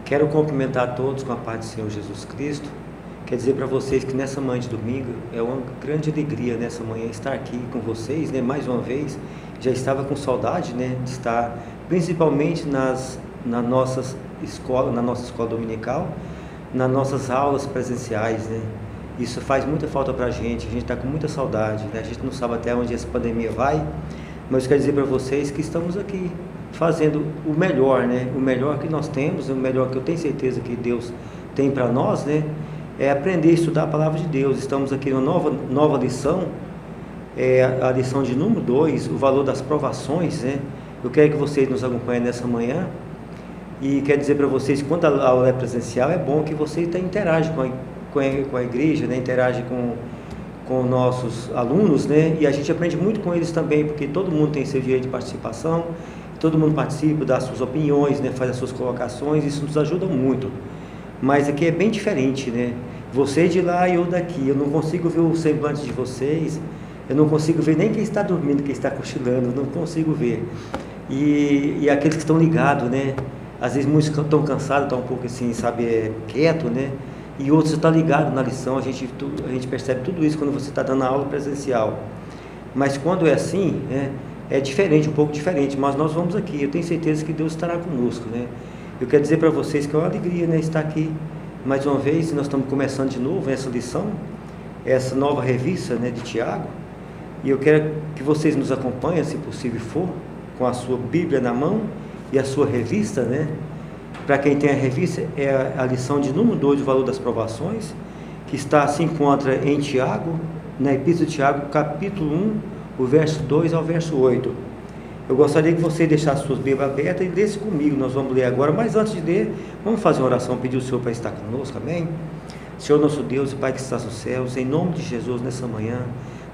Quero cumprimentar a todos com a paz do Senhor Jesus Cristo. Quer dizer para vocês que nessa manhã de domingo é uma grande alegria nessa manhã estar aqui com vocês, né? Mais uma vez, já estava com saudade, né? De estar principalmente na nossa escola dominical, nas nossas aulas presenciais, né? Isso faz muita falta para a gente está com muita saudade, né? A gente não sabe até onde essa pandemia vai, mas eu quero dizer para vocês que estamos aqui fazendo o melhor, né? O melhor que nós temos, o melhor que eu tenho certeza que Deus tem para nós, né? É aprender a estudar a palavra de Deus. Estamos aqui numa nova lição, a lição de número 2, o valor das provações, né? Eu quero que vocês nos acompanhem nessa manhã e quero dizer para vocês que quando a aula é presencial, é bom que você interage com a igreja, né? Interage com nossos alunos, né? E a gente aprende muito com eles também, porque todo mundo tem seu direito de participação, todo mundo participa, dá suas opiniões, né? Faz as suas colocações, isso nos ajuda muito. Mas aqui é bem diferente, né? Você de lá e eu daqui, eu não consigo ver o semblante de vocês, eu não consigo ver nem quem está dormindo, quem está cochilando, não consigo ver. E aqueles que estão ligados, né? Às vezes muitos estão cansados, estão um pouco assim, sabe, quieto, né? E outros estão ligados na lição, a gente percebe tudo isso quando você está dando a aula presencial. Mas quando é assim, né? É diferente, um pouco diferente, mas nós vamos aqui, eu tenho certeza que Deus estará conosco, né? Eu quero dizer para vocês que é uma alegria, né, estar aqui mais uma vez. Nós estamos começando de novo essa lição, essa nova revista, né, de Tiago, e eu quero que vocês nos acompanhem, se possível for, com a sua Bíblia na mão e a sua revista, né? Para quem tem a revista, é a lição de número 2, o valor das provações, que se encontra em Tiago, na Epístola de Tiago, capítulo 1, o verso 2 ao verso 8. Eu gostaria que você deixasse suas Bíblias abertas e lesse comigo, nós vamos ler agora, mas antes de ler, vamos fazer uma oração, pedir ao Senhor para estar conosco, amém? Senhor nosso Deus e Pai que estás nos céus, em nome de Jesus, nessa manhã,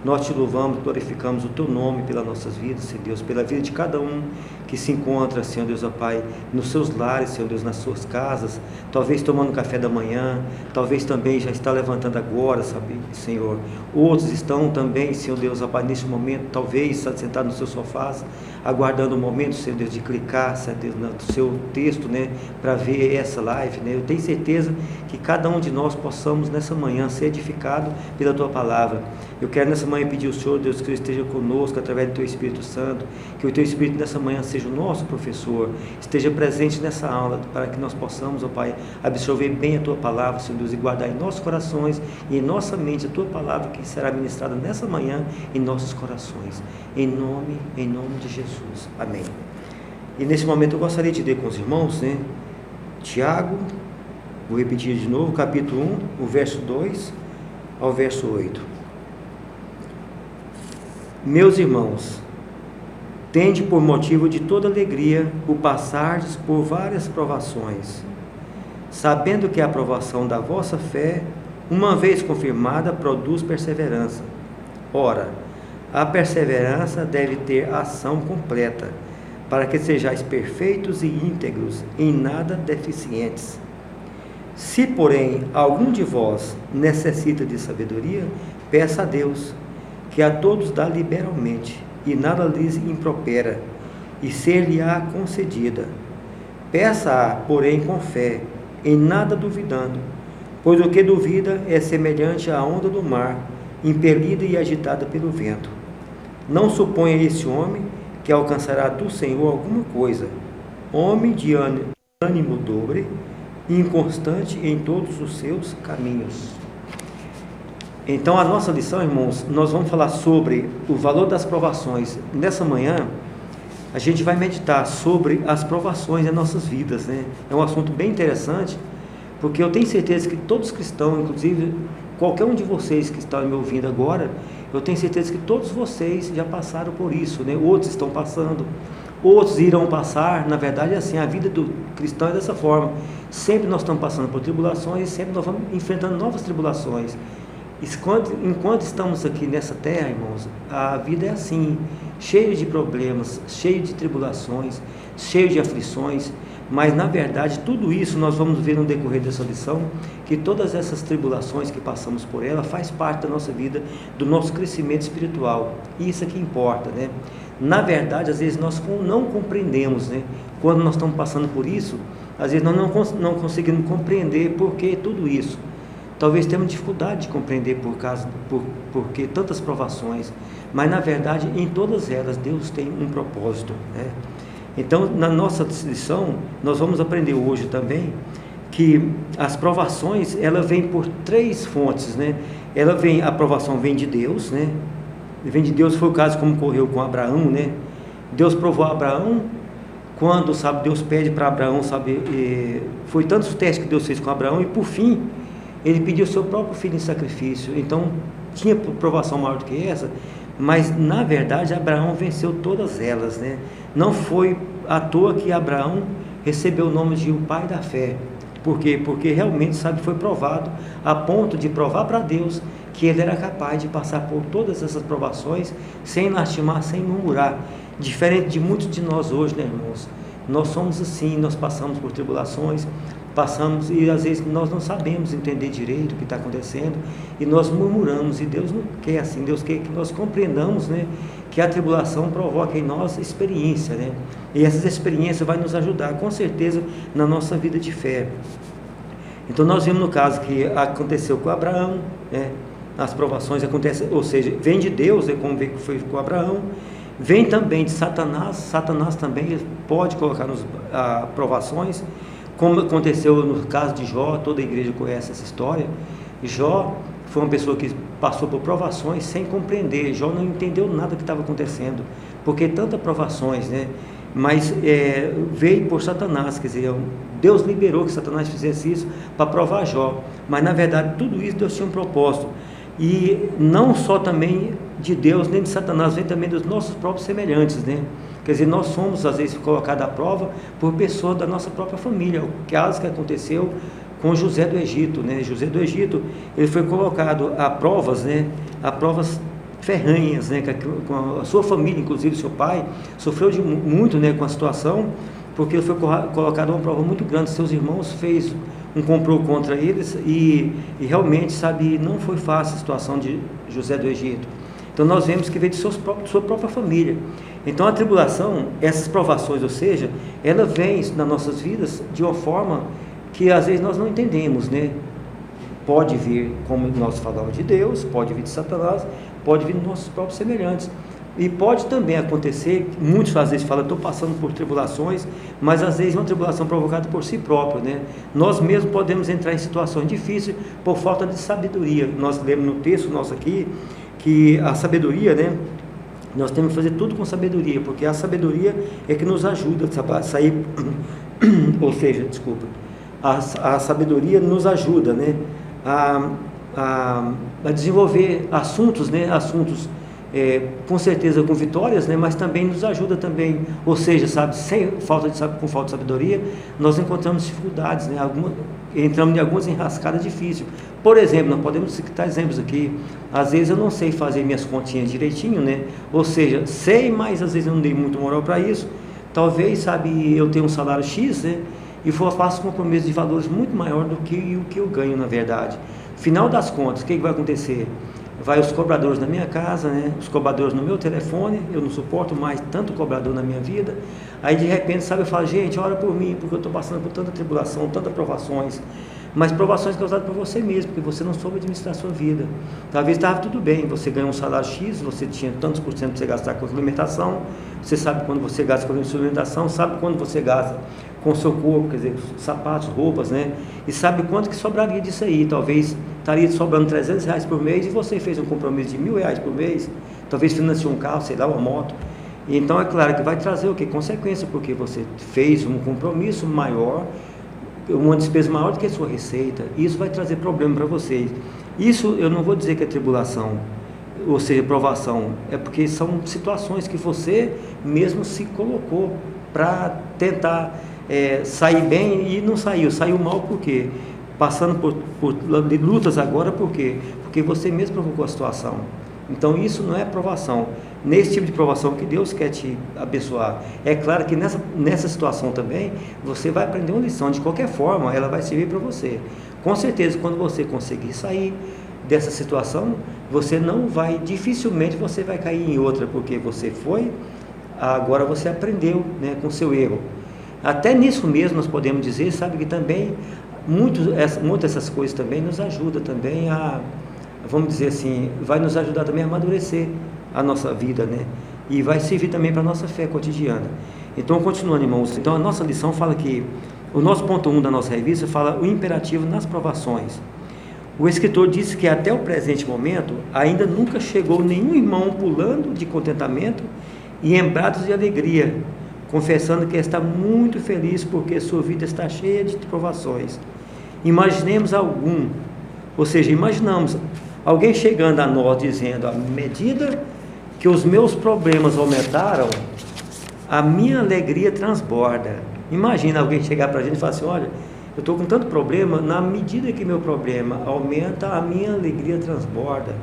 nós te louvamos, glorificamos o Teu nome pelas nossas vidas, Senhor Deus, pela vida de cada um que se encontra, Senhor Deus, ó Pai, nos seus lares, Senhor Deus, nas suas casas, talvez tomando café da manhã, talvez também já está levantando agora, sabe, Senhor. Outros estão também, Senhor Deus, ó Pai, neste momento, talvez sentados nos seus sofás, aguardando o momento, Senhor Deus, de clicar, Senhor Deus, no seu texto, né, para ver essa live, né. Eu tenho certeza que cada um de nós possamos nessa manhã ser edificado pela Tua palavra. Eu quero nessa manhã pedir ao Senhor, Deus, que esteja conosco através do Teu Espírito Santo, que o Teu Espírito nessa manhã seja o nosso professor, esteja presente nessa aula, para que nós possamos, ó Pai, absorver bem a Tua palavra, Senhor Deus, e guardar em nossos corações e em nossa mente a Tua palavra que será ministrada nessa manhã em nossos corações. Em nome de Jesus. Amém. E nesse momento eu gostaria de ler com os irmãos, né? Tiago, vou repetir de novo, capítulo 1, o verso 2 ao verso 8. Meus irmãos, tende por motivo de toda alegria o passardes por várias provações, sabendo que a aprovação da vossa fé, uma vez confirmada, produz perseverança. Ora, a perseverança deve ter ação completa, para que sejais perfeitos e íntegros, em nada deficientes. Se, porém, algum de vós necessita de sabedoria, peça a Deus, que a todos dá liberalmente, e nada lhes impropera, e ser-lhe-á concedida. Peça-a, porém, com fé, em nada duvidando, pois o que duvida é semelhante à onda do mar, impelida e agitada pelo vento. Não suponha esse homem que alcançará do Senhor alguma coisa, homem de ânimo dobre e inconstante em todos os seus caminhos. Então, a nossa lição, irmãos, nós vamos falar sobre o valor das provações. Nessa manhã, a gente vai meditar sobre as provações em nossas vidas, né? É um assunto bem interessante, porque eu tenho certeza que todos os cristãos, inclusive qualquer um de vocês que está me ouvindo agora, eu tenho certeza que todos vocês já passaram por isso, né? Outros estão passando, outros irão passar. Na verdade é assim, a vida do cristão é dessa forma. Sempre nós estamos passando por tribulações e sempre nós vamos enfrentando novas tribulações. Enquanto estamos aqui nessa terra, irmãos, a vida é assim, cheia de problemas, cheia de tribulações, cheia de aflições, mas na verdade tudo isso nós vamos ver no decorrer dessa lição, que todas essas tribulações que passamos por ela faz parte da nossa vida, do nosso crescimento espiritual, e isso é que importa, né? Na verdade, às vezes nós não compreendemos, né? Quando nós estamos passando por isso, Às vezes nós não conseguimos compreender por que tudo isso. Talvez tenhamos dificuldade de compreender porque tantas provações, mas na verdade em todas elas Deus tem um propósito, né? Então na nossa lição nós vamos aprender hoje também que as provações ela vem por três fontes, né? A provação vem de Deus, né? Vem de Deus, foi o caso como ocorreu com Abraão, né? Deus provou a Abraão quando, sabe, Deus pede para Abraão, sabe, foi tantos testes que Deus fez com Abraão e por fim ele pediu o seu próprio filho em sacrifício. Então tinha provação maior do que essa, mas na verdade Abraão venceu todas elas, né? Não foi à toa que Abraão recebeu o nome de o pai da fé. Por quê? Porque realmente, sabe, foi provado a ponto de provar para Deus que ele era capaz de passar por todas essas provações sem lastimar, sem murmurar. Diferente de muitos de nós hoje, né, irmãos? Nós somos assim, nós passamos por tribulações, passamos e às vezes nós não sabemos entender direito o que está acontecendo e nós murmuramos, e Deus não quer assim. Deus quer que nós compreendamos, né, que a tribulação provoca em nós experiência, né? E essas experiências vai nos ajudar com certeza na nossa vida de fé. Então nós vimos no caso que aconteceu com Abraão, né? As provações acontecem, ou seja, vem de Deus, né, como foi com Abraão. Vem também de Satanás. Satanás também pode colocar nos provações, como aconteceu no caso de Jó. Toda a igreja conhece essa história. Jó foi uma pessoa que passou por provações sem compreender. Jó não entendeu nada que estava acontecendo, porque tantas provações, né? Mas veio por Satanás, quer dizer, Deus liberou que Satanás fizesse isso para provar Jó, mas na verdade tudo isso Deus tinha um propósito. E não só também de Deus, nem de Satanás, vem também dos nossos próprios semelhantes, né? Quer dizer, nós somos às vezes colocados à prova por pessoas da nossa própria família. O caso que aconteceu com José do Egito, né? José do Egito, ele foi colocado a provas, né? A provas ferranhas, né? Com a sua família, inclusive seu pai, sofreu muito, né, com a situação, porque ele foi colocado a uma prova muito grande. Seus irmãos fez um complô contra eles e realmente, sabe, não foi fácil a situação de José do Egito. Então nós vemos que veio de sua própria família. Então a tribulação, essas provações, ou seja, ela vem nas nossas vidas de uma forma que às vezes nós não entendemos, né? Pode vir, como nós falamos, de Deus, pode vir de Satanás, pode vir dos nossos próprios semelhantes. E pode também acontecer, muitos às vezes falam, estou passando por tribulações, mas às vezes é uma tribulação provocada por si próprio, né? Nós mesmos podemos entrar em situações difíceis por falta de sabedoria. Nós lemos no texto nosso aqui, que a sabedoria, né? Nós temos que fazer tudo com sabedoria, porque a sabedoria é que nos ajuda a sair, ou seja, desculpa, a sabedoria nos ajuda, né? A desenvolver assuntos, né? Assuntos com certeza com vitórias, né, mas também nos ajuda também, ou seja, sabe, com falta de sabedoria, nós encontramos dificuldades, né, entramos em algumas enrascadas difíceis. Por exemplo, nós podemos citar exemplos aqui. Às vezes eu não sei fazer minhas continhas direitinho, né, ou seja, sei, mas às vezes eu não dei muito moral para isso. Talvez, sabe, eu tenho um salário X, né, e faço compromisso de valores muito maior do que o que eu ganho, na verdade. Final das contas, o que vai acontecer? Vai os cobradores na minha casa, né? Os cobradores no meu telefone, eu não suporto mais tanto cobrador na minha vida. Aí de repente, sabe, eu falo, gente, ora por mim, porque eu estou passando por tanta tribulação, tantas provações, mas provações causadas por você mesmo, porque você não soube administrar a sua vida. Talvez estava tudo bem, você ganhou um salário X, você tinha tantos por cento para você gastar com alimentação, você sabe quando você gasta com alimentação, sabe quando você gasta com o seu corpo, quer dizer, sapatos, roupas, né? E sabe quanto que sobraria disso aí? Talvez estaria sobrando R$300 por mês e você fez um compromisso de R$1.000 por mês, talvez financiou um carro, sei lá, uma moto. E então é claro que vai trazer o que? Consequência, porque você fez um compromisso maior, uma despesa maior do que a sua receita. Isso vai trazer problema para vocês. Isso eu não vou dizer que é tribulação, ou seja, provação, é porque são situações que você mesmo se colocou para tentar sair bem e não saiu mal. Por quê? Passando por lutas agora, por quê? Porque você mesmo provocou a situação. Então isso não é provação. Nesse tipo de provação que Deus quer te abençoar. É claro que nessa situação também você vai aprender uma lição. De qualquer forma, ela vai servir para você. Com certeza, quando você conseguir sair dessa situação, você não vai, dificilmente você vai cair em outra, porque você agora você aprendeu, né, com seu erro. Até nisso mesmo nós podemos dizer, sabe, que também muitas dessas coisas também nos ajuda também a, vamos dizer assim, vai nos ajudar também a amadurecer a nossa vida, né? E vai servir também para a nossa fé cotidiana. Então, continuando, irmãos, então a nossa lição fala que, o nosso ponto 1 da nossa revista fala o imperativo nas provações. O escritor disse que até o presente momento, ainda nunca chegou nenhum irmão pulando de contentamento e em brados de alegria, confessando que está muito feliz porque sua vida está cheia de provações. Imaginemos algum, ou seja, imaginamos alguém chegando a nós dizendo, à medida que os meus problemas aumentaram, a minha alegria transborda. Imagina alguém chegar para a gente e falar assim, olha, eu estou com tanto problema, na medida que meu problema aumenta, a minha alegria transborda.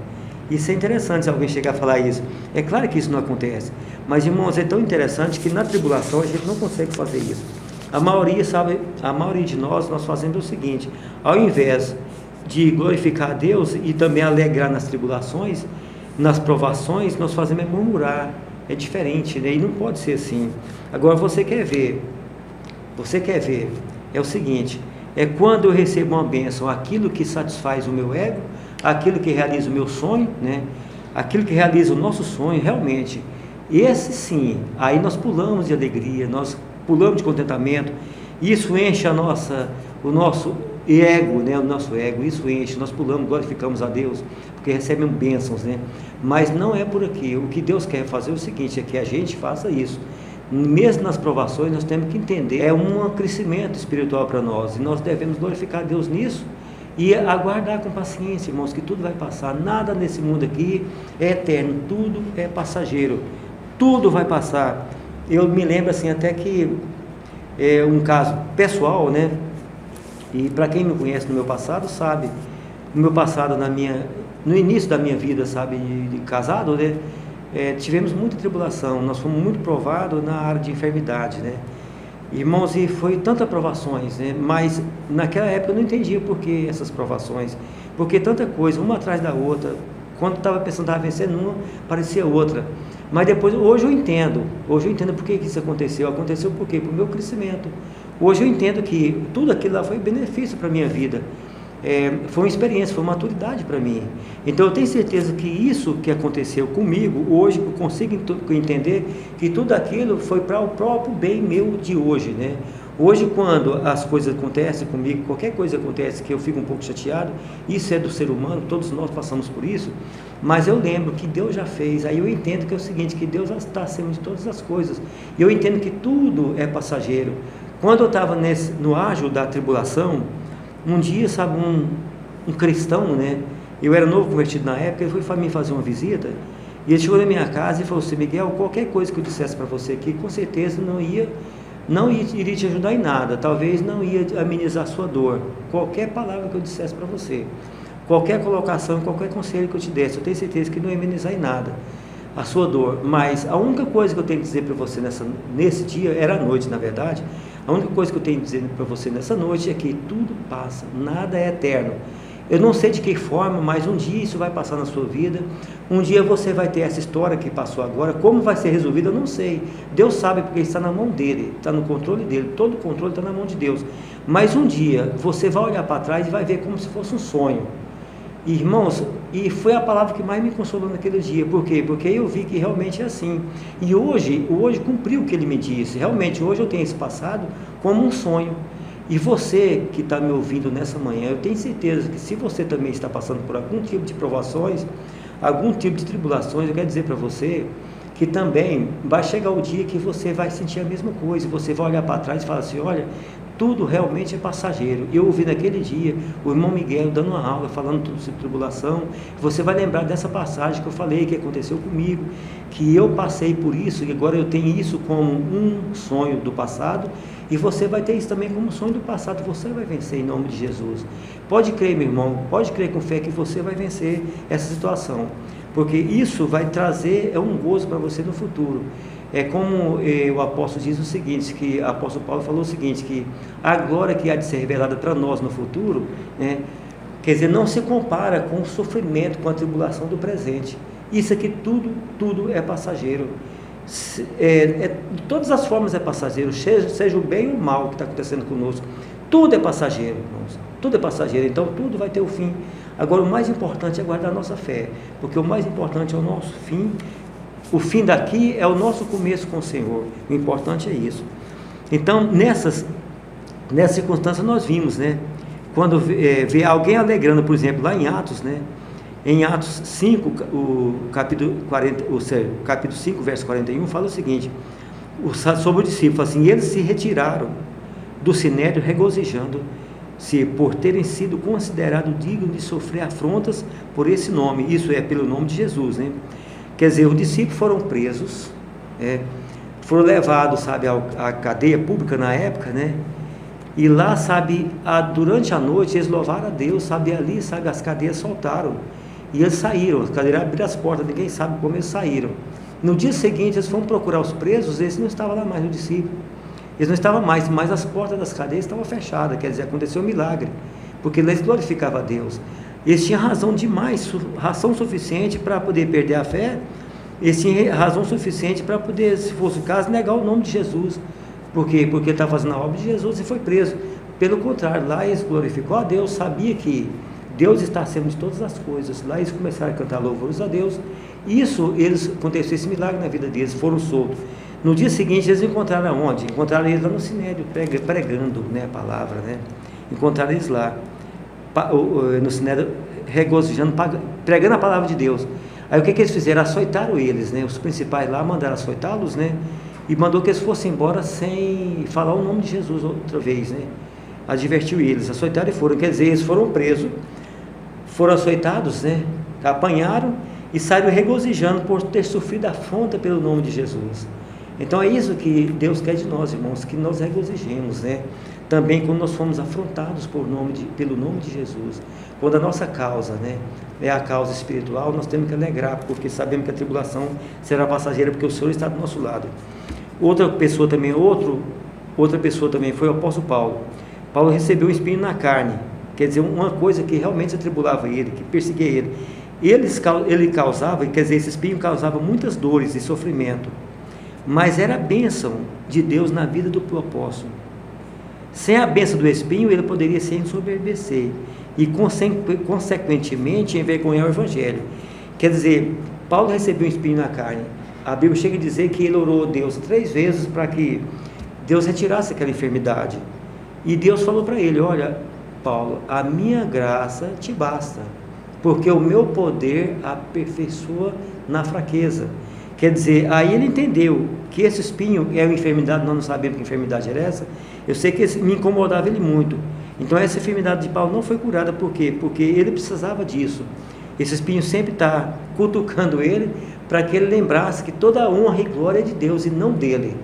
Isso é interessante se alguém chegar a falar isso. É claro que isso não acontece, mas, irmãos, é tão interessante que na tribulação a gente não consegue fazer isso. A maioria, sabe, a maioria de nós fazemos o seguinte, ao invés de glorificar a Deus e também alegrar nas tribulações, nas provações, nós fazemos é murmurar. É diferente, né? E não pode ser assim. Agora você quer ver, é o seguinte, é quando eu recebo uma bênção, aquilo que satisfaz o meu ego, aquilo que realiza o meu sonho, né? Aquilo que realiza o nosso sonho, realmente, esse sim, aí nós pulamos de alegria, nós pulamos de contentamento, isso enche o nosso ego, né? O nosso ego, isso enche, nós pulamos, glorificamos a Deus, porque recebemos bênçãos, né? Mas não é por aqui. O que Deus quer fazer é o seguinte, é que a gente faça isso. Mesmo nas provações, nós temos que entender, é um crescimento espiritual para nós, e nós devemos glorificar a Deus nisso, e aguardar com paciência, irmãos, que tudo vai passar. Nada nesse mundo aqui é eterno, tudo é passageiro, tudo vai passar. Eu me lembro assim, até que é um caso pessoal, né? E para quem me conhece no meu passado, sabe, no meu passado, no início da minha vida, sabe, de casado, né, tivemos muita tribulação, nós fomos muito provados na área de enfermidade, né, irmãos, e foi tantas provações, né, mas naquela época eu não entendia por que essas provações, porque tanta coisa, uma atrás da outra, quando estava pensando que estava vencendo uma, parecia outra, mas depois, hoje eu entendo por que isso aconteceu por quê? Por meu crescimento. Hoje eu entendo que tudo aquilo lá foi benefício para a minha vida, foi uma experiência, foi uma maturidade para mim. Então eu tenho certeza que isso que aconteceu comigo, hoje eu consigo entender que tudo aquilo foi para o próprio bem meu de hoje, né? Hoje, quando as coisas acontecem comigo, qualquer coisa acontece que eu fico um pouco chateado, isso é do ser humano, todos nós passamos por isso, mas eu lembro que Deus já fez, aí eu entendo que é o seguinte, que Deus está acima de todas as coisas, e eu entendo que tudo é passageiro. Quando eu estava no ágio da tribulação, um dia, sabe, um cristão, né, eu era novo convertido na época, ele foi me fazer uma visita, e ele chegou na minha casa e falou assim, Miguel, qualquer coisa que eu dissesse para você aqui, com certeza não iria te ajudar em nada, talvez não ia amenizar a sua dor, qualquer palavra que eu dissesse para você, qualquer colocação, qualquer conselho que eu te desse, eu tenho certeza que não ia amenizar em nada a sua dor, mas a única coisa que eu tenho que dizer para você nesse dia, era à noite na verdade, a única coisa que eu tenho que dizer para você nessa noite é que tudo passa, nada é eterno. Eu não sei de que forma, mas um dia isso vai passar na sua vida, um dia você vai ter essa história que passou agora, como vai ser resolvida eu não sei, Deus sabe porque está na mão dele, está no controle dele, todo o controle está na mão de Deus, mas um dia você vai olhar para trás e vai ver como se fosse um sonho. Irmãos, e foi a palavra que mais me consolou naquele dia. Por quê? Porque eu vi que realmente é assim. E hoje cumpriu o que ele me disse. Realmente, hoje eu tenho esse passado como um sonho. E você que está me ouvindo nessa manhã, eu tenho certeza que se você também está passando por algum tipo de provações, algum tipo de tribulações, eu quero dizer para você que também vai chegar o dia que você vai sentir a mesma coisa. Você vai olhar para trás e falar assim, olha, tudo realmente é passageiro. Eu ouvi naquele dia o irmão Miguel dando uma aula, falando tudo sobre tribulação. Você vai lembrar dessa passagem que eu falei, que aconteceu comigo, que eu passei por isso, e agora eu tenho isso como um sonho do passado, e você vai ter isso também como um sonho do passado. Você vai vencer em nome de Jesus. Pode crer, meu irmão, pode crer com fé que você vai vencer essa situação, porque isso vai trazer um gozo para você no futuro. É como o apóstolo diz o seguinte, que o apóstolo Paulo falou o seguinte, que a glória que há de ser revelada para nós no futuro, né, quer dizer, não se compara com o sofrimento, com a tribulação do presente. Isso aqui tudo é passageiro. De todas as formas é passageiro, seja o bem ou o mal que está acontecendo conosco, tudo é passageiro, irmãos, tudo é passageiro, então tudo vai ter o fim. Agora o mais importante é guardar a nossa fé, porque o mais importante é o nosso fim. O fim daqui é o nosso começo com o Senhor, o importante é isso. Então nessa circunstância nós vimos, né, quando vê alguém alegrando, por exemplo, lá em Atos, né, em Atos 5, o capítulo 5, verso 41, fala o seguinte, sobre o discípulo, assim, eles se retiraram do sinédrio regozijando-se por terem sido considerados dignos de sofrer afrontas por esse nome, isso é, pelo nome de Jesus, né? Quer dizer, os discípulos foram presos, foram levados, sabe, à cadeia pública na época, né? E lá, sabe, durante a noite eles louvaram a Deus, sabe, ali, sabe, as cadeias soltaram. E eles saíram, as cadeiras abriram as portas, ninguém sabe como eles saíram. No dia seguinte, eles foram procurar os presos, eles não estavam lá mais, o discípulo. Eles não estavam mais, mas as portas das cadeias estavam fechadas, quer dizer, aconteceu um milagre, porque eles glorificavam a Deus. Eles tinham razão demais, razão suficiente para poder perder a fé, eles tinham razão suficiente para poder, se fosse o caso, negar o nome de Jesus. Por quê? Porque ele estava fazendo a obra de Jesus e foi preso. Pelo contrário, lá eles glorificou a Deus, sabia que Deus está acima de todas as coisas. Lá eles começaram a cantar louvores a Deus. Isso, aconteceu esse milagre na vida deles, foram soltos. No dia seguinte, eles encontraram onde? Encontraram eles lá no sinédrio, pregando, né, a palavra, né? Encontraram eles lá, no sinédrio, regozijando, pregando a palavra de Deus. Aí o que eles fizeram? Açoitaram eles, né? Os principais lá mandaram açoitá-los, né? E mandou que eles fossem embora sem falar o nome de Jesus outra vez, né? Advertiu eles, açoitaram e foram. Quer dizer, eles foram presos, foram açoitados, né? Apanharam e saíram regozijando por ter sofrido afronta pelo nome de Jesus. Então é isso que Deus quer de nós, irmãos, que nós regozijemos, né? Também quando nós fomos afrontados pelo nome de Jesus. Quando a nossa causa, né, é a causa espiritual, nós temos que alegrar, porque sabemos que a tribulação será passageira, porque o Senhor está do nosso lado. Outra pessoa também foi o apóstolo Paulo. Paulo recebeu um espinho na carne, quer dizer, uma coisa que realmente atribulava ele, que perseguia ele. Ele causava, quer dizer, esse espinho causava muitas dores e sofrimento, mas era a bênção de Deus na vida do apóstolo. Sem a bênção do espinho, ele poderia se ensoberbecer e, consequentemente, envergonhar o evangelho. Quer dizer, Paulo recebeu um espinho na carne. A Bíblia chega a dizer que ele orou a Deus 3 vezes para que Deus retirasse aquela enfermidade. E Deus falou para ele: olha, Paulo, a minha graça te basta, porque o meu poder aperfeiçoa na fraqueza. Quer dizer, aí ele entendeu que esse espinho é uma enfermidade, nós não sabemos que enfermidade era essa. Eu sei que me incomodava ele muito. Então essa enfermidade de Paulo não foi curada, por quê? Porque ele precisava disso. Esse espinho sempre está cutucando ele, para que ele lembrasse que toda a honra e glória é de Deus e não dele.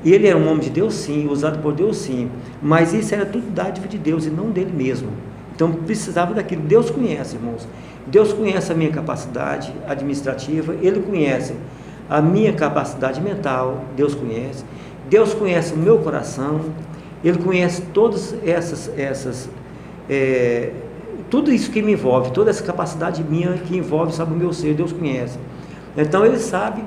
E ele era um homem de Deus sim, usado por Deus sim, mas isso era tudo dádiva de Deus e não dele mesmo. Então precisava daquilo. Deus conhece, irmãos. Deus conhece a minha capacidade administrativa, Ele conhece a minha capacidade mental, Deus conhece o meu coração, Ele conhece todas tudo isso que me envolve, toda essa capacidade minha que envolve, sabe, o meu ser, Deus conhece. Então Ele sabe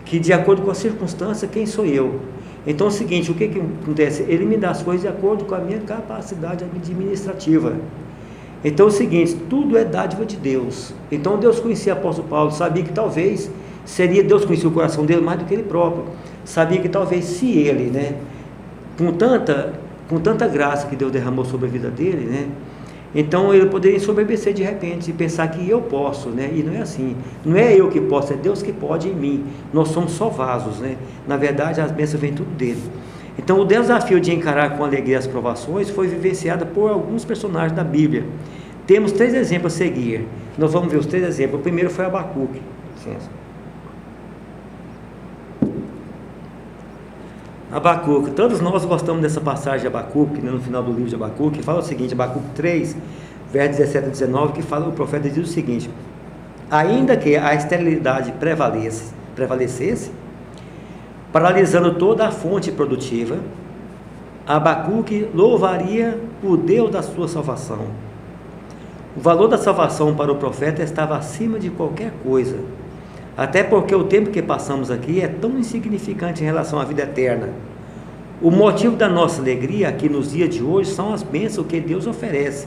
que de acordo com a circunstância, quem sou eu? Então é o seguinte, o que acontece? Ele me dá as coisas de acordo com a minha capacidade administrativa. Então é o seguinte, tudo é dádiva de Deus. Então Deus conhecia o apóstolo Paulo, sabia que talvez Deus conhecia o coração dele mais do que ele próprio. Sabia que talvez se ele, né, com tanta graça que Deus derramou sobre a vida dele, né, então ele poderia ensoberbecer de repente e pensar que eu posso, né? E não é assim. Não é eu que posso, é Deus que pode em mim. Nós somos só vasos, né? Na verdade, as bênçãos vêm tudo dele. Então o desafio de encarar com alegria as provações foi vivenciado por alguns personagens da Bíblia. Temos 3 exemplos a seguir. Nós vamos ver os 3 exemplos. O primeiro foi Abacuque. Licença. Abacuque, todos nós gostamos dessa passagem de Abacuque, né, no final do livro de Abacuque, que fala o seguinte, Abacuque 3, versos 17 a 19, que fala, o profeta diz o seguinte: ainda que a esterilidade prevalecesse, paralisando toda a fonte produtiva, Abacuque louvaria o Deus da sua salvação. O valor da salvação para o profeta estava acima de qualquer coisa. Até porque o tempo que passamos aqui é tão insignificante em relação à vida eterna. O motivo da nossa alegria aqui nos dias de hoje são as bênçãos que Deus oferece,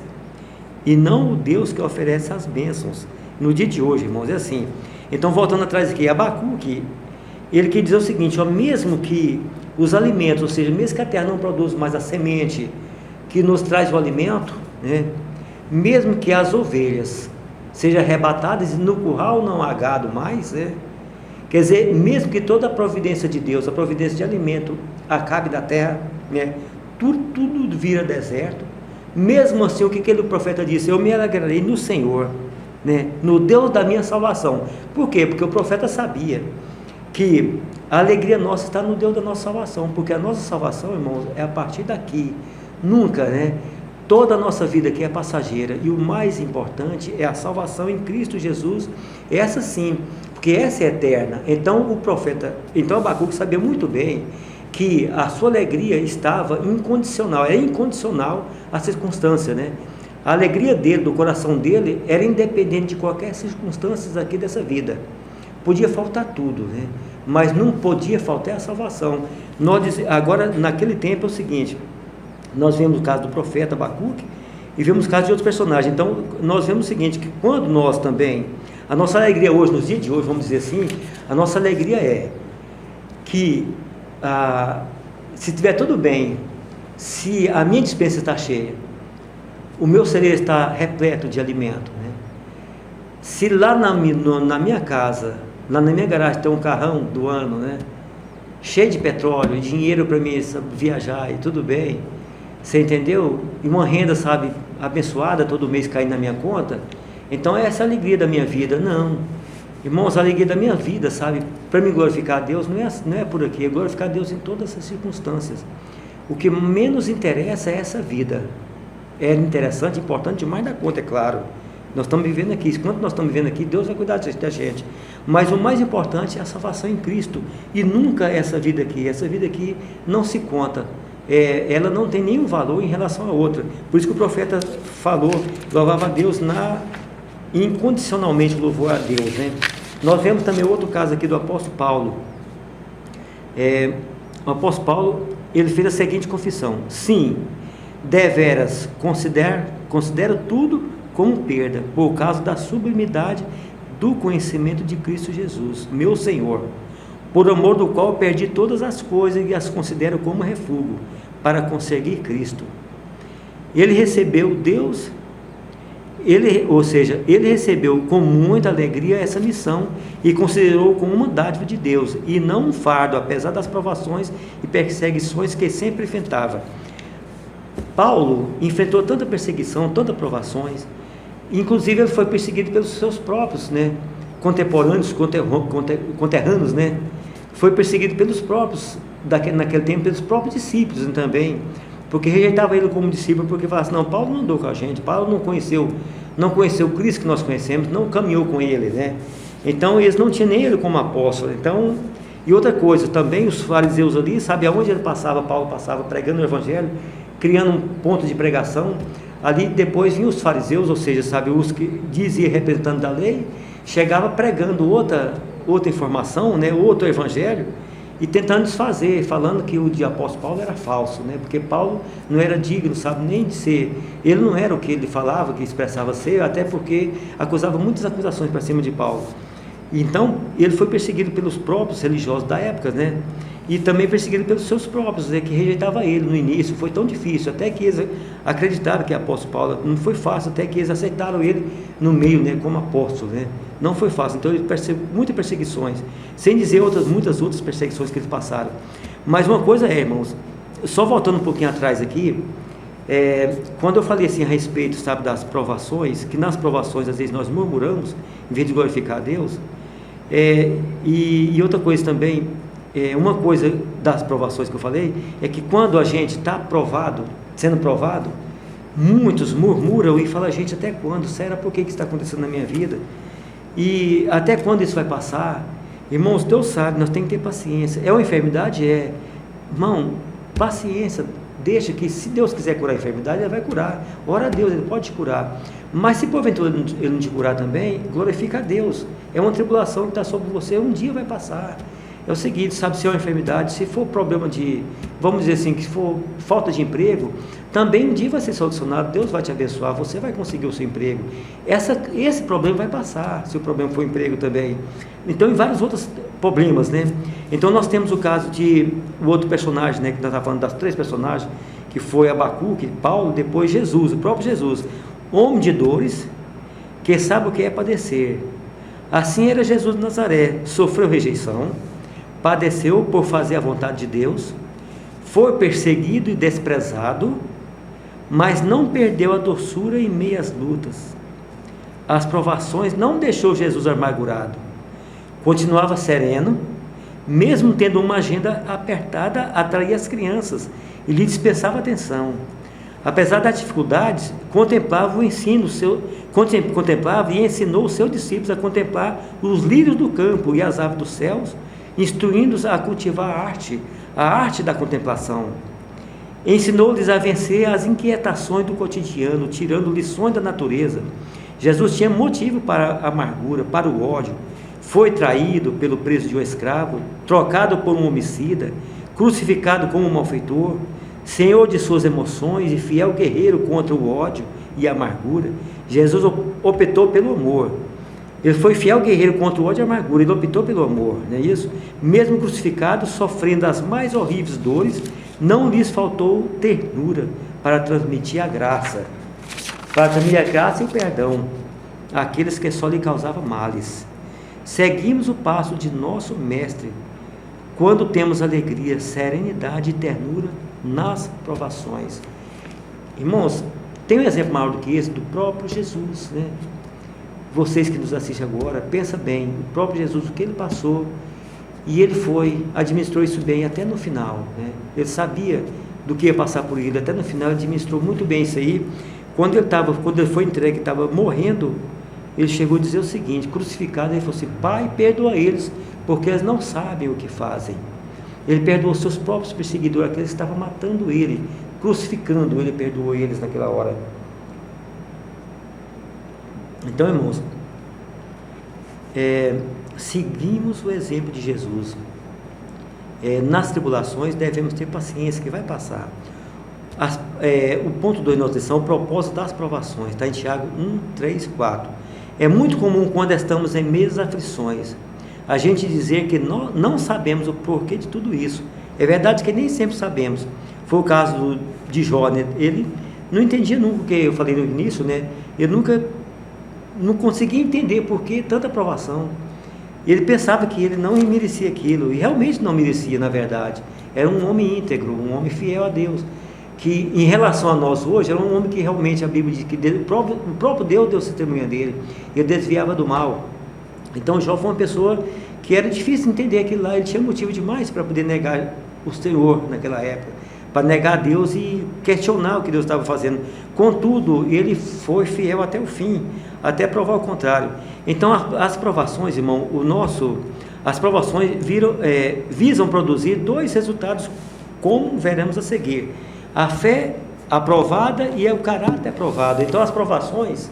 e não o Deus que oferece as bênçãos no dia de hoje, irmãos. É assim. Então, voltando atrás aqui, Abacuque, ele quer dizer o seguinte: ó, mesmo que os alimentos, ou seja, mesmo que a terra não produza mais a semente que nos traz o alimento, né, mesmo que as ovelhas sejam arrebatadas e no curral não há gado mais, né, quer dizer, mesmo que toda a providência de Deus, a providência de alimento, acabe da terra, né, tudo vira deserto. Mesmo assim, o que aquele profeta disse? Eu me alegrarei no Senhor, né, no Deus da minha salvação. Por quê? Porque o profeta sabia que a alegria nossa está no Deus da nossa salvação, porque a nossa salvação, irmãos, é a partir daqui. Nunca, né? Toda a nossa vida aqui é passageira, e o mais importante é a salvação em Cristo Jesus, essa sim, porque essa é eterna. Então Abacuque sabia muito bem que a sua alegria estava incondicional, é incondicional à circunstância, né? A alegria dele, do coração dele, era independente de qualquer circunstância aqui dessa vida. Podia faltar tudo, né? Mas não podia faltar a salvação. Agora, naquele tempo é o seguinte: nós vemos o caso do profeta Abacuque e vemos o caso de outros personagens. Então, nós vemos o seguinte, que quando nós também, a nossa alegria hoje, nos dias de hoje, vamos dizer assim, a nossa alegria é que, se estiver tudo bem, se a minha despensa está cheia, o meu celeiro está repleto de alimento, né? Se lá na minha casa, lá na minha garagem tem um carrão do ano, né, cheio de petróleo, dinheiro para mim viajar e tudo bem, você entendeu? E uma renda, sabe, abençoada todo mês caindo na minha conta, então essa é a alegria da minha vida. Não, irmãos, a alegria da minha vida, sabe, para me glorificar a Deus, não é por aqui, é glorificar a Deus em todas essas circunstâncias. O que menos interessa é essa vida. É interessante, importante demais da conta, é claro. Nós estamos vivendo aqui, enquanto nós estamos vivendo aqui, Deus vai cuidar da gente. Mas o mais importante é a salvação em Cristo, e nunca essa vida aqui não se conta. Ela não tem nenhum valor em relação a outra. Por isso que o profeta falou, louvava a Deus incondicionalmente, louvou a Deus, né? Nós vemos também outro caso aqui do apóstolo Paulo. O apóstolo Paulo, ele fez a seguinte confissão: sim, deveras considero tudo como perda, por causa da sublimidade do conhecimento de Cristo Jesus, meu Senhor, por amor do qual perdi todas as coisas e as considero como refúgio, para conseguir Cristo. Ele recebeu ele recebeu com muita alegria essa missão e considerou como uma dádiva de Deus, e não um fardo, apesar das provações e perseguições que sempre enfrentava. Paulo enfrentou tanta perseguição, tantas provações, inclusive ele foi perseguido pelos seus próprios, né, conterrâneos, né? Foi perseguido pelos próprios, naquele tempo, pelos próprios discípulos também, porque rejeitava ele como discípulo, porque falava assim: não, Paulo não andou com a gente, Paulo não conheceu o Cristo que nós conhecemos, não caminhou com ele, né? Então eles não tinham nem ele como apóstolo. Então, e outra coisa, também os fariseus ali, sabe aonde ele passava, Paulo passava pregando o evangelho, criando um ponto de pregação. Ali depois vinham os fariseus, ou seja, sabe, os que diziam representando da lei, chegava pregando outra informação, né, outro evangelho, e tentando desfazer, falando que o de apóstolo Paulo era falso, né, porque Paulo não era digno, sabe, nem de ser, ele não era o que ele falava, que expressava ser, até porque acusava muitas acusações para cima de Paulo. Então ele foi perseguido pelos próprios religiosos da época, né, e também perseguido pelos seus próprios, né, que rejeitavam ele no início. Foi tão difícil, até que eles acreditaram que apóstolo Paulo, não foi fácil, até que eles aceitaram ele no meio, né, como apóstolo, né, não foi fácil. Então ele percebeu muitas perseguições, sem dizer muitas outras perseguições que eles passaram. Mas uma coisa irmãos, só voltando um pouquinho atrás aqui, quando eu falei assim a respeito, sabe, das provações, que nas provações às vezes nós murmuramos em vez de glorificar a Deus, e outra coisa também, uma coisa das provações que eu falei, é que quando a gente está sendo provado, muitos murmuram e falam: gente, até quando? Será por que isso está acontecendo na minha vida? E até quando isso vai passar? Irmãos, Deus sabe, nós temos que ter paciência. É uma enfermidade? Irmão, paciência, deixa que, se Deus quiser curar a enfermidade, Ele vai curar. Ora a Deus, Ele pode te curar. Mas se porventura Ele não te curar também, glorifica a Deus. É uma tribulação que está sobre você, um dia vai passar. É o seguinte, sabe, se é uma enfermidade, se for problema de, vamos dizer assim, que for falta de emprego, também um dia vai ser solucionado, Deus vai te abençoar, você vai conseguir o seu emprego. Esse problema vai passar, se o problema for emprego também. Então, em vários outros problemas, né? Então, nós temos o caso de o outro personagem, né, que nós estamos falando das 3 personagens, que foi Abacuque, Paulo, depois Jesus, o próprio Jesus, homem de dores, que sabe o que é padecer. Assim era Jesus de Nazaré, sofreu rejeição, padeceu por fazer a vontade de Deus, foi perseguido e desprezado, mas não perdeu a doçura em meio às lutas. As provações não deixou Jesus amargurado, continuava sereno, mesmo tendo uma agenda apertada, atraía as crianças e lhe dispensava atenção. Apesar das dificuldades, contemplava e ensinou os seus discípulos a contemplar os lírios do campo e as aves dos céus, instruindo-os a cultivar a arte da contemplação. Ensinou-lhes a vencer as inquietações do cotidiano, tirando lições da natureza. Jesus tinha motivo para a amargura, para o ódio. Foi traído pelo preço de um escravo, trocado por um homicida, crucificado como um malfeitor, senhor de suas emoções e fiel guerreiro contra o ódio e a amargura. Jesus optou pelo amor. Ele foi fiel guerreiro contra o ódio e a amargura, ele optou pelo amor, não é isso? Mesmo crucificado, sofrendo as mais horríveis dores, não lhes faltou ternura para transmitir a graça e o perdão àqueles que só lhe causavam males. Seguimos o passo de nosso Mestre, quando temos alegria, serenidade e ternura nas provações. Irmãos, tem um exemplo maior do que esse, do próprio Jesus, né? Vocês que nos assistem agora, pensa bem, o próprio Jesus, o que ele passou, e ele administrou isso bem até no final, né? Ele sabia do que ia passar por ele, até no final ele administrou muito bem isso aí. Quando ele foi entregue, estava morrendo, ele chegou a dizer o seguinte, crucificado, ele falou assim: Pai, perdoa eles, porque eles não sabem o que fazem. Ele perdoou seus próprios perseguidores, aqueles que estavam matando ele, crucificando ele, perdoou eles naquela hora. Então, irmãos, seguimos o exemplo de Jesus. Nas tribulações devemos ter paciência, que vai passar. O ponto 2 da nossa lição, o propósito das provações, está em Tiago 1, 3, 4. É muito comum, quando estamos em meias aflições, a gente dizer que não sabemos o porquê de tudo isso. É verdade que nem sempre sabemos. Foi o caso de Jó, né? Ele não entendia nunca o que eu falei no início, né? Ele não conseguia entender por que tanta provação. Ele pensava que ele não merecia aquilo, e realmente não merecia, na verdade. Era um homem íntegro, um homem fiel a Deus, que em relação a nós hoje, era um homem que realmente a Bíblia diz que o próprio Deus deu testemunha dele, ele desviava do mal. Então Jó foi uma pessoa que era difícil entender aquilo lá, ele tinha motivo demais para poder negar o Senhor naquela época, para negar a Deus e questionar o que Deus estava fazendo. Contudo, ele foi fiel até o fim, até provar o contrário. Então as provações, irmão, as provações visam produzir 2 resultados, como veremos a seguir: a fé aprovada e o caráter aprovado. Então as provações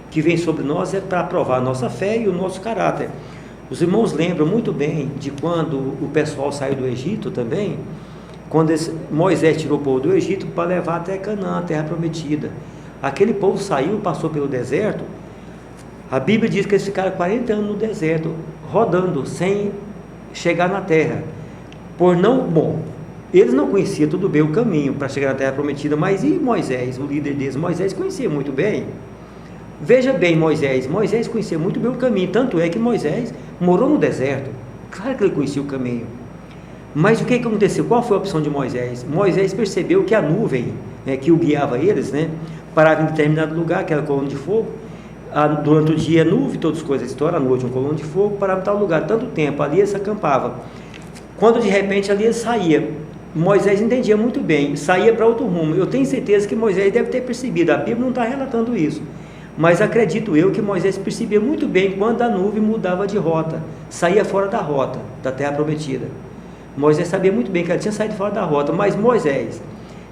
que vêm sobre nós é para provar a nossa fé e o nosso caráter. Os irmãos lembram muito bem de quando o pessoal saiu do Egito também, quando Moisés tirou o povo do Egito para levar até Canaã, a terra prometida. Aquele povo saiu, passou pelo deserto. A Bíblia diz que eles ficaram 40 anos no deserto, rodando, sem chegar na terra. Eles não conheciam tudo bem o caminho para chegar na terra prometida, mas e Moisés, o líder deles? Moisés conhecia muito bem. Veja bem, Moisés conhecia muito bem o caminho, tanto é que Moisés morou no deserto. Claro que ele conhecia o caminho. Mas o que aconteceu? Qual foi a opção de Moisés? Moisés percebeu que a nuvem, que o guiava eles, parava em determinado lugar, que era a coluna de fogo. Durante o dia, nuvem, todas as coisas, história, à noite, uma coluna de fogo, parava em tal lugar, tanto tempo, ali ele se acampava. Quando de repente ali ele saía, Moisés entendia muito bem, saía para outro rumo. Eu tenho certeza que Moisés deve ter percebido, a Bíblia não está relatando isso, mas acredito eu que Moisés percebia muito bem quando a nuvem mudava de rota, saía fora da rota da terra prometida. Moisés sabia muito bem que ela tinha saído fora da rota, mas Moisés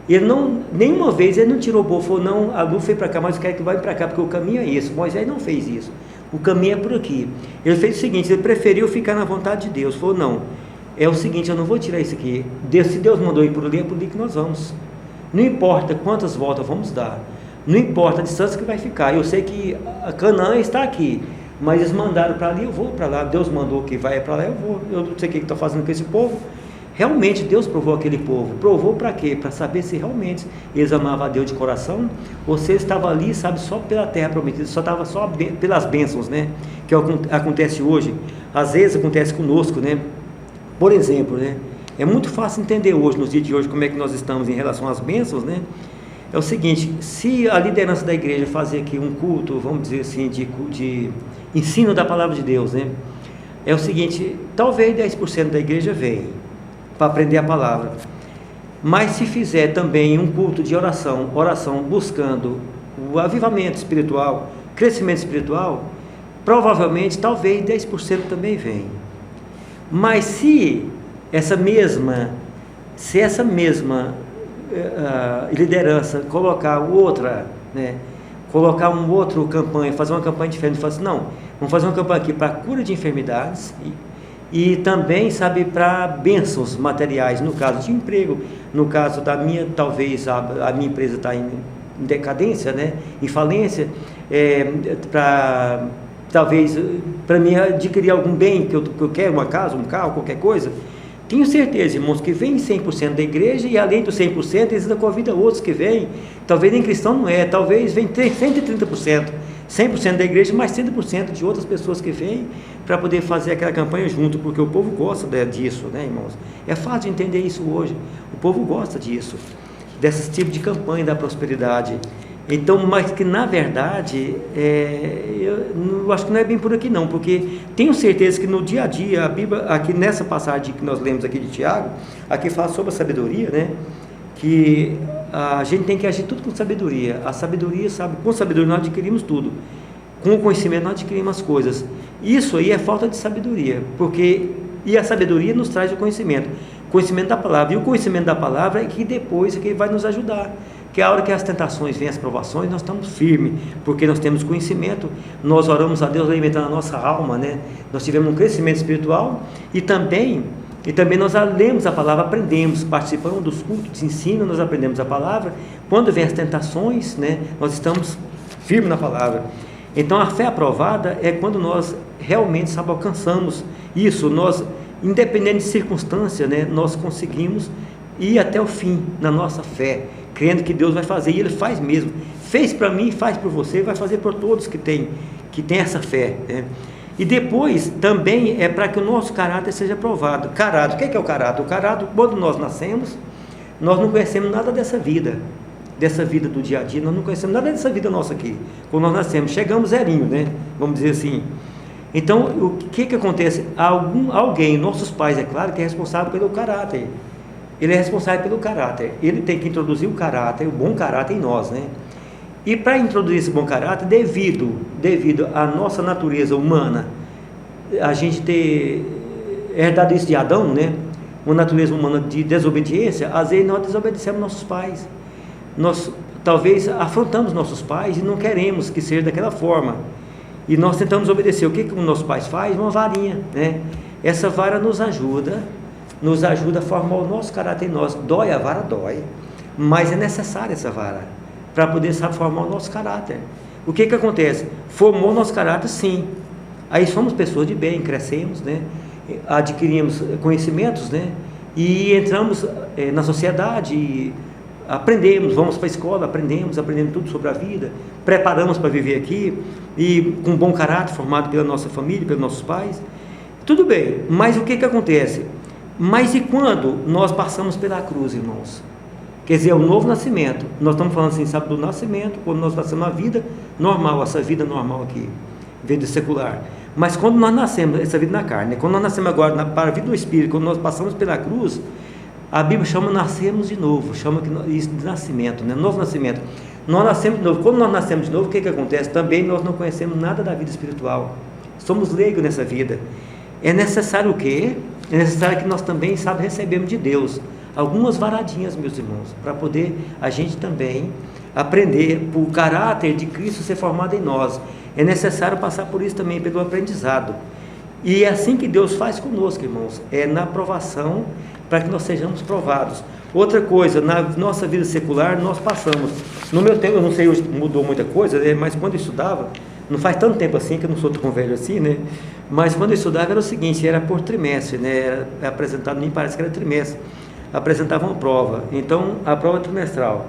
Ele não, nenhuma vez ele não tirou o povo, falou, não, a luz foi para cá, mas eu quero que vai para cá, porque o caminho é esse. Moisés não fez isso. O caminho é por aqui. Ele fez o seguinte, ele preferiu ficar na vontade de Deus. Falou, não, é o seguinte, eu não vou tirar isso aqui. Se Deus mandou ir por ali, é por ali que nós vamos. Não importa quantas voltas vamos dar. Não importa a distância que vai ficar. Eu sei que a Canaã está aqui, mas eles mandaram para ali, eu vou para lá. Deus mandou que vai para lá, eu vou. Eu não sei o que está fazendo com esse povo. Realmente Deus provou aquele povo. Provou para quê? Para saber se realmente eles amavam a Deus de coração, ou se eles estavam ali, sabe, só pela terra prometida, só estava só pelas bênçãos, né? Que acontece hoje. Às vezes acontece conosco, né? Por exemplo, né? É muito fácil entender hoje, nos dias de hoje, como é que nós estamos em relação às bênçãos, né? É o seguinte, se a liderança da igreja fazer aqui um culto, vamos dizer assim, de ensino da palavra de Deus, né? É o seguinte, talvez 10% da igreja venha para aprender a palavra. Mas se fizer também um culto de oração buscando o avivamento espiritual, crescimento espiritual, provavelmente, talvez 10% também venha. Mas se essa mesma liderança colocar outra, né, colocar um outro campanha, fazer uma campanha diferente, falar assim, não, vamos fazer uma campanha aqui para cura de enfermidades e também, sabe, para bênçãos materiais, no caso de emprego, no caso da minha, talvez a minha empresa está em decadência, né, em falência, talvez para mim adquirir algum bem que eu quero, uma casa, um carro, qualquer coisa. Tenho certeza, irmãos, que vem 100% da igreja e além dos 100%, eles ainda convidam outros que vêm. Talvez nem cristão não é, talvez vem 130%. 100% da igreja, mais 30% de outras pessoas que vêm para poder fazer aquela campanha junto, porque o povo gosta disso, né, irmãos? É fácil de entender isso hoje. O povo gosta disso, desse tipo de campanha da prosperidade. Então, mas que na verdade, eu acho que não é bem por aqui não, porque tenho certeza que no dia a dia, a Bíblia, aqui nessa passagem que nós lemos aqui de Tiago, aqui fala sobre a sabedoria, né? Que a gente tem que agir tudo com sabedoria. A sabedoria, sabe, com sabedoria nós adquirimos tudo. Com o conhecimento nós adquirimos as coisas. Isso aí é falta de sabedoria, e a sabedoria nos traz o conhecimento da palavra, e o conhecimento da palavra é que depois vai nos ajudar. Que a hora que as tentações vêm, as provações, nós estamos firmes, porque nós temos conhecimento, nós oramos a Deus alimentando a nossa alma, né? Nós tivemos um crescimento espiritual e também nós lemos a palavra, aprendemos, participamos dos cultos de ensino, nós aprendemos a palavra. Quando vem as tentações, né, nós estamos firmes na palavra. Então a fé aprovada é quando nós realmente, sabe, alcançamos isso, nós, independente de circunstância, né, nós conseguimos ir até o fim na nossa fé, crendo que Deus vai fazer, e Ele faz mesmo. Fez para mim, faz para você, vai fazer para todos que tem essa fé, né? E depois também é para que o nosso caráter seja provado. Caráter, o que é o caráter? O caráter, quando nós nascemos, nós não conhecemos nada dessa vida do dia a dia, nós não conhecemos nada dessa vida nossa aqui. Quando nós nascemos, chegamos zerinho, né? Vamos dizer assim. Então, o que acontece? Alguém, nossos pais, é claro, que é responsável pelo caráter. Ele é responsável pelo caráter. Ele tem que introduzir o caráter, o bom caráter em nós, né? E para introduzir esse bom caráter, devido à nossa natureza humana, a gente ter herdado isso de Adão, né? Uma natureza humana de desobediência, às vezes nós desobedecemos nossos pais. Nós talvez afrontamos nossos pais e não queremos que seja daquela forma. E nós tentamos obedecer. O que os nossos pais fazem? Uma varinha, né? Essa vara nos ajuda a formar o nosso caráter em nós. Dói, a vara dói, mas é necessária essa vara para poder, sabe, formar o nosso caráter. O que acontece? Formou o nosso caráter, sim. Aí somos pessoas de bem, crescemos, né? Adquirimos conhecimentos, né? E entramos na sociedade, e aprendemos, vamos para a escola, aprendemos tudo sobre a vida, preparamos para viver aqui, e com um bom caráter formado pela nossa família, pelos nossos pais. Tudo bem, mas o que acontece? Mas e quando nós passamos pela cruz, irmãos? Quer dizer, o novo nascimento. Nós estamos falando assim, sabe, do nascimento, quando nós passamos a vida normal, essa vida normal aqui, vida secular. Mas quando nós nascemos, essa vida na carne, quando nós nascemos agora para a vida do Espírito, quando nós passamos pela cruz, a Bíblia chama nascemos de novo, chama isso de nascimento, né? Novo nascimento. Nós nascemos de novo. Quando nós nascemos de novo, o que acontece? Também nós não conhecemos nada da vida espiritual. Somos leigos nessa vida. É necessário o quê? É necessário que nós também, sabe, recebemos de Deus algumas varadinhas, meus irmãos, para poder a gente também aprender o caráter de Cristo ser formado em nós. É necessário passar por isso também, pelo aprendizado. E é assim que Deus faz conosco, irmãos, é na provação, para que nós sejamos provados. Outra coisa, na nossa vida secular, nós passamos, no meu tempo, eu não sei, hoje mudou muita coisa, né, mas quando eu estudava, não faz tanto tempo assim, que eu não sou tão velho assim, né, mas quando eu estudava era o seguinte, era por trimestre, né, era apresentado, nem parece que era trimestre, apresentava uma prova, então a prova trimestral,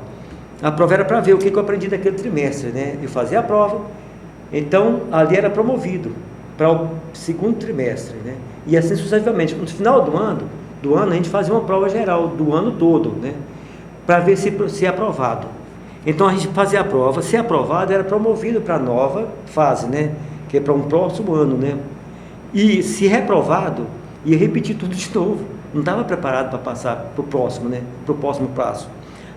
a prova era para ver o que eu aprendi naquele trimestre, né, eu fazia a prova, então ali era promovido para o segundo trimestre, né, e assim sucessivamente. No final do ano a gente fazia uma prova geral do ano todo, né, para ver se é aprovado. Então a gente fazia a prova, se aprovado era promovido para a nova fase, né, que é para um próximo ano, né, e se reprovado ia repetir tudo de novo, não estava preparado para passar para o próximo, né, para o próximo passo.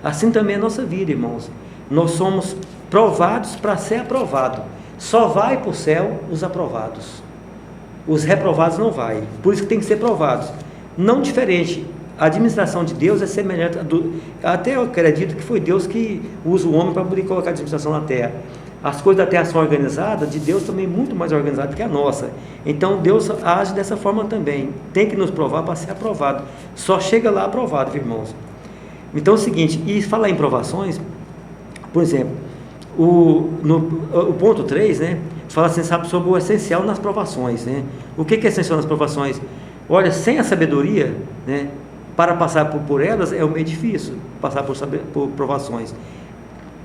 Assim também é a nossa vida, irmãos, nós somos provados para ser aprovado. Só vai para o céu os aprovados, os reprovados não vai, por isso que tem que ser provados. Não diferente, a administração de Deus é semelhante, até eu acredito que foi Deus que usa o homem para poder colocar a administração na terra. As coisas da terra são organizadas, de Deus também muito mais organizada que a nossa. Então Deus age dessa forma também, tem que nos provar para ser aprovado, só chega lá aprovado, irmãos. Então é o seguinte, e falar em provações, por exemplo, o ponto 3, né, fala assim, sabe, sobre o essencial nas provações, né? O que é essencial nas provações? Olha, sem a sabedoria, né, para passar por elas é meio difícil, passar por provações.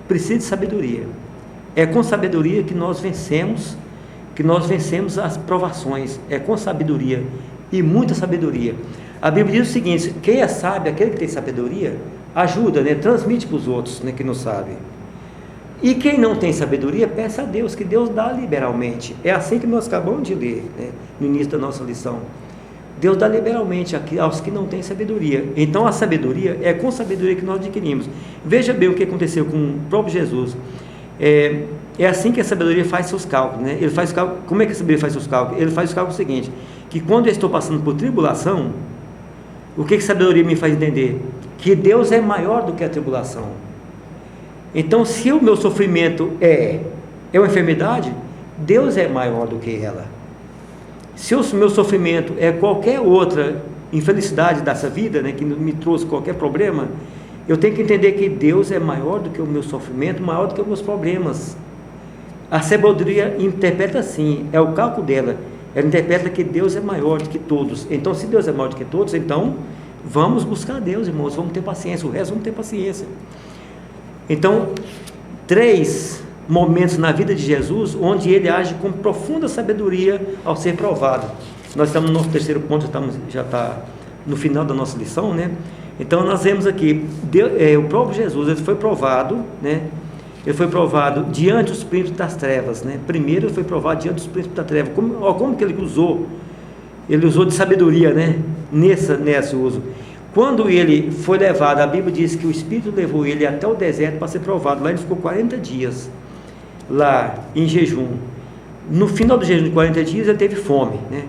Precisa de sabedoria. É com sabedoria que nós vencemos as provações. É com sabedoria e muita sabedoria. A Bíblia diz o seguinte, quem é sábio, aquele que tem sabedoria, ajuda, né, transmite para os outros, né, que não sabem. E quem não tem sabedoria, peça a Deus, que Deus dá liberalmente. É assim que nós acabamos de ler, né, no início da nossa lição. Deus dá liberalmente aos que não têm sabedoria. Então a sabedoria é com sabedoria que nós adquirimos. Veja bem o que aconteceu com o próprio Jesus. É assim que a sabedoria faz seus cálculos, né? Ele faz cálculo. Como é que a sabedoria faz seus cálculos? Ele faz o cálculo seguinte, que quando eu estou passando por tribulação, o que a sabedoria me faz entender? Que Deus é maior do que a tribulação. Então, se o meu sofrimento é uma enfermidade, Deus é maior do que ela. Se o meu sofrimento é qualquer outra infelicidade dessa vida, né, que me trouxe qualquer problema, eu tenho que entender que Deus é maior do que o meu sofrimento, maior do que os meus problemas. A sabedoria interpreta assim, é o cálculo dela. Ela interpreta que Deus é maior do que todos. Então, se Deus é maior do que todos, então vamos buscar Deus, irmãos, vamos ter paciência, o resto vamos ter paciência. Então, 3 momentos na vida de Jesus, onde ele age com profunda sabedoria ao ser provado. Nós estamos no nosso terceiro ponto, já está no final da nossa lição, né? Então nós vemos aqui, o próprio Jesus, ele foi provado, né? Ele foi provado diante dos príncipes das trevas, né? Primeiro ele foi provado diante dos príncipes das trevas. Como que ele usou? Ele usou de sabedoria, né? Nesse uso. Quando ele foi levado, a Bíblia diz que o Espírito levou ele até o deserto para ser provado. Lá ele ficou 40 dias, lá em jejum. No final do jejum de 40 dias ele teve fome, né?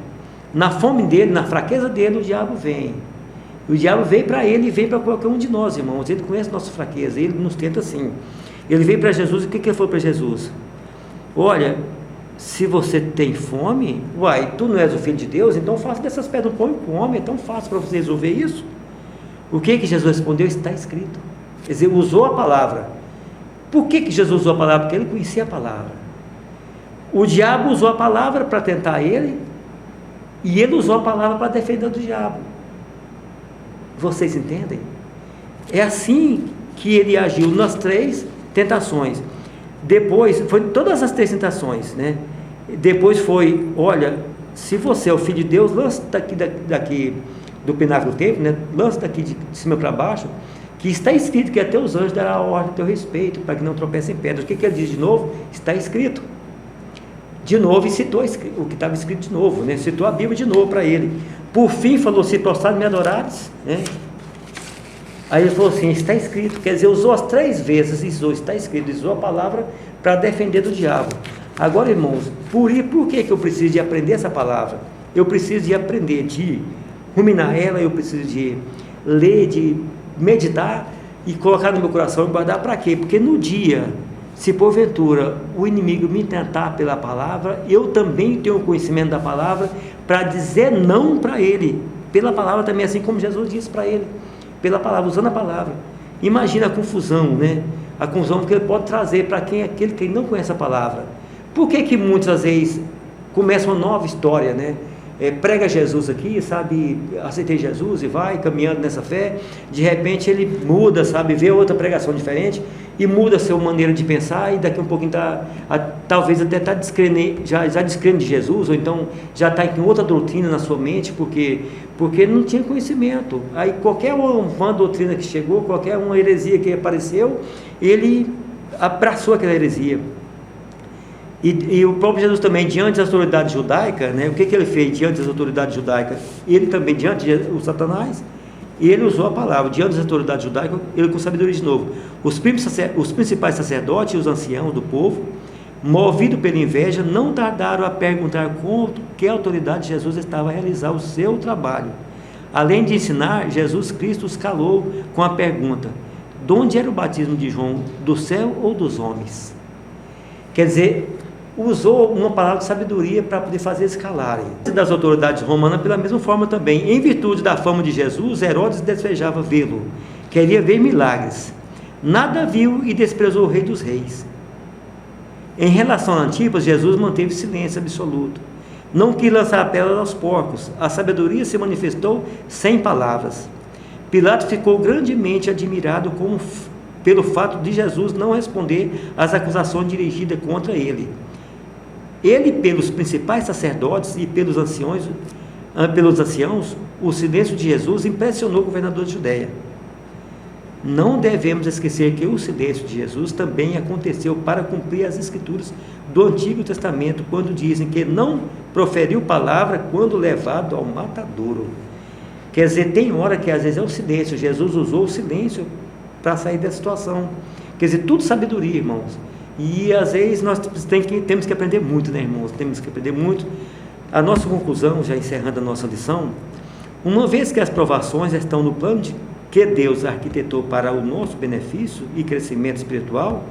Na fome dele, na fraqueza dele, o diabo vem. O diabo veio para ele e veio para qualquer um de nós, irmãos. Ele conhece a nossa fraqueza, ele nos tenta assim. Ele veio para Jesus, e o que ele falou para Jesus? Olha, se você tem fome, tu não és o Filho de Deus, então faça dessas pedras um pão e come, é tão fácil para você resolver isso. O que Jesus respondeu? Está escrito. Quer dizer, usou a palavra. Por que Jesus usou a palavra? Porque ele conhecia a palavra. O diabo usou a palavra para tentar ele, e ele usou a palavra para defender do diabo. Vocês entendem? É assim que ele agiu nas 3 tentações. Depois, foi todas as 3 tentações, né? Depois foi, olha, se você é o Filho de Deus, lance daqui do pináculo do templo, né? Lance daqui de cima para baixo, que está escrito que até os anjos dará a ordem a teu respeito, para que não tropecem em pedras. O que ele diz de novo? Está escrito. De novo, e citou o que estava escrito de novo, né? Citou a Bíblia de novo para ele. Por fim, falou, se prostrado me adorares, né? Aí ele falou assim, está escrito, quer dizer, usou as 3 vezes, está escrito, usou a palavra para defender do diabo. Agora, irmãos, por que eu preciso de aprender essa palavra? Eu preciso de aprender, de ruminar ela, eu preciso de ler, de meditar e colocar no meu coração e guardar para quê? Porque no dia, se porventura o inimigo me tentar pela palavra, eu também tenho conhecimento da palavra para dizer não para ele, pela palavra também, assim como Jesus disse para ele, pela palavra, usando a palavra. Imagina a confusão, né? A confusão que ele pode trazer para aquele que não conhece a palavra. Por que muitas vezes começa uma nova história, né? Prega Jesus aqui, sabe, aceitei Jesus e vai caminhando nessa fé, de repente ele muda, sabe, vê outra pregação diferente e muda a sua maneira de pensar e daqui um pouquinho talvez até está já descrendo de Jesus, ou então já está com outra doutrina na sua mente, porque não tinha conhecimento. Aí qualquer uma doutrina que chegou, qualquer uma heresia que apareceu, ele abraçou aquela heresia. E o próprio Jesus também, diante das autoridades judaicas, né, o que ele fez diante das autoridades judaicas? Ele também, diante de Satanás, ele usou a palavra, diante das autoridades judaicas, ele com sabedoria de novo. Os principais sacerdotes e os anciãos do povo, movidos pela inveja, não tardaram a perguntar com que autoridade Jesus estava a realizar o seu trabalho. Além de ensinar, Jesus Cristo os calou com a pergunta: de onde era o batismo de João? Do céu ou dos homens? Quer dizer, usou uma palavra de sabedoria para poder fazer eles calarem. Das autoridades romanas, pela mesma forma também, em virtude da fama de Jesus, Herodes desejava vê-lo, queria ver milagres. Nada viu e desprezou o rei dos reis. Em relação a Antipas, Jesus manteve silêncio absoluto. Não quis lançar a pérola aos porcos. A sabedoria se manifestou sem palavras. Pilatos ficou grandemente admirado pelo fato de Jesus não responder às acusações dirigidas contra ele. Ele, pelos principais sacerdotes e pelos anciãos, o silêncio de Jesus impressionou o governador de Judeia. Não devemos esquecer que o silêncio de Jesus também aconteceu para cumprir as escrituras do Antigo Testamento, quando dizem que não proferiu palavra quando levado ao matadouro. Quer dizer, tem hora que às vezes é o silêncio. Jesus usou o silêncio para sair da situação. Quer dizer, tudo sabedoria, irmãos. E às vezes nós temos que aprender muito, né, irmãos? Temos que aprender muito. A nossa conclusão, já encerrando a nossa lição, uma vez que as provações estão no plano que Deus arquitetou para o nosso benefício e crescimento espiritual,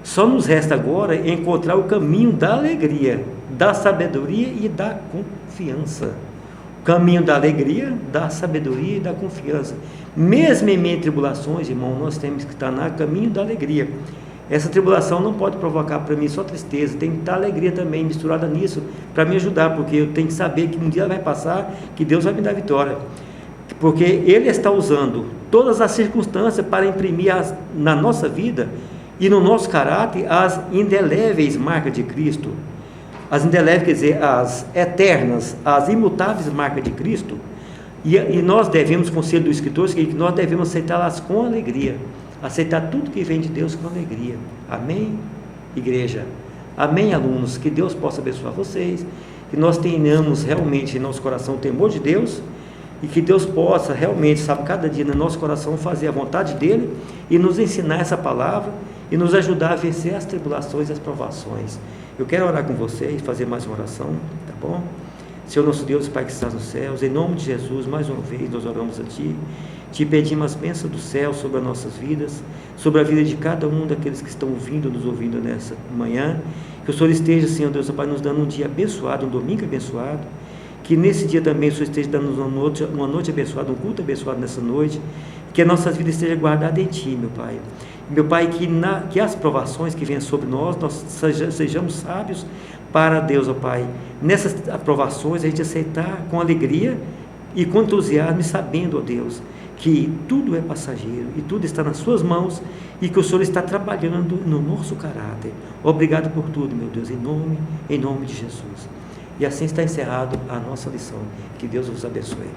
só nos resta agora encontrar o caminho da alegria, da sabedoria e da confiança. O caminho da alegria, da sabedoria e da confiança. Mesmo em meio a tribulações, irmão, nós temos que estar no caminho da alegria. Essa tribulação não pode provocar para mim só tristeza, tem que estar alegria também misturada nisso, para me ajudar, porque eu tenho que saber que um dia vai passar, que Deus vai me dar vitória. Porque Ele está usando todas as circunstâncias para imprimir na nossa vida e no nosso caráter as indeléveis marcas de Cristo. As indeléveis quer dizer as eternas, as imutáveis marcas de Cristo. E nós devemos, conselho dos escritores, que nós devemos aceitá-las com alegria. Aceitar tudo que vem de Deus com alegria. Amém, igreja? Amém, alunos? Que Deus possa abençoar vocês, que nós tenhamos realmente em nosso coração o temor de Deus, e que Deus possa realmente, sabe, cada dia no nosso coração fazer a vontade dEle, e nos ensinar essa palavra, e nos ajudar a vencer as tribulações e as provações. Eu quero orar com vocês, fazer mais uma oração, tá bom? Senhor nosso Deus, Pai que estás nos céus, em nome de Jesus, mais uma vez nós oramos a Ti, Te pedimos as bênçãos do céu sobre as nossas vidas, sobre a vida de cada um daqueles que estão nos ouvindo nessa manhã, que o Senhor esteja, Senhor Deus, Pai, nos dando um dia abençoado, um domingo abençoado, que nesse dia também o Senhor esteja dando uma noite abençoada, um culto abençoado nessa noite, que a nossa vida esteja guardada em Ti, meu Pai. Meu Pai, que as provações que venham sobre nós sejamos sábios para Deus, ó Pai. Nessas aprovações a gente aceitar com alegria e com entusiasmo, sabendo, ó Deus, que tudo é passageiro e tudo está nas Suas mãos e que o Senhor está trabalhando no nosso caráter. Obrigado por tudo, meu Deus, em nome de Jesus. E assim está encerrado a nossa lição. Que Deus vos abençoe.